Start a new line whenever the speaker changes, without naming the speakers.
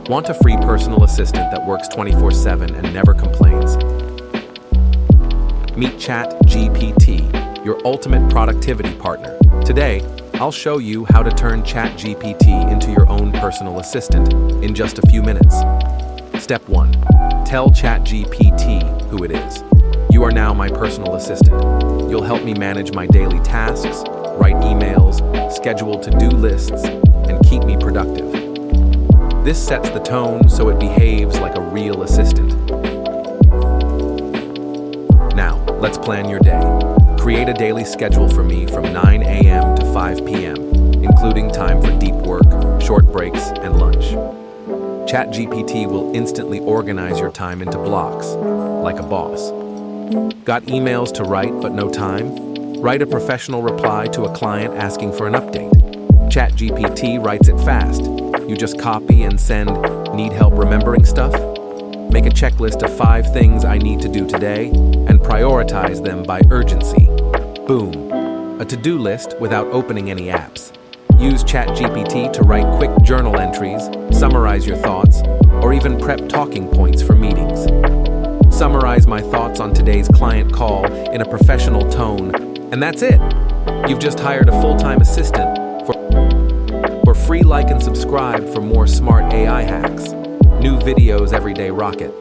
Want a free personal assistant that works 24/7 and never complains? Meet ChatGPT, your ultimate productivity partner. Today, I'll show you how to turn ChatGPT into your own personal assistant in just a few minutes. Step 1. Tell ChatGPT who it is. You are now my personal assistant. You'll help me manage my daily tasks, write emails, schedule to-do lists, and keep me productive. This sets the tone so it behaves like a real assistant. Now, let's plan your day. Create a daily schedule for me from 9 a.m. to 5 p.m., including time for deep work, short breaks, and lunch. ChatGPT will instantly organize your time into blocks, like a boss. Got emails to write but no time? Write a professional reply to a client asking for an update. ChatGPT writes it fast. You just copy and send, need help remembering stuff? Make a checklist of 5 things I need to do today and prioritize them by urgency. Boom. A to-do list without opening any apps. Use ChatGPT to write quick journal entries, summarize your thoughts, or even prep talking points for meetings. Summarize my thoughts on today's client call in a professional tone, and that's it. You've just hired a full-time assistant. For free, like and subscribe for more smart AI hacks. New videos every day, rocket.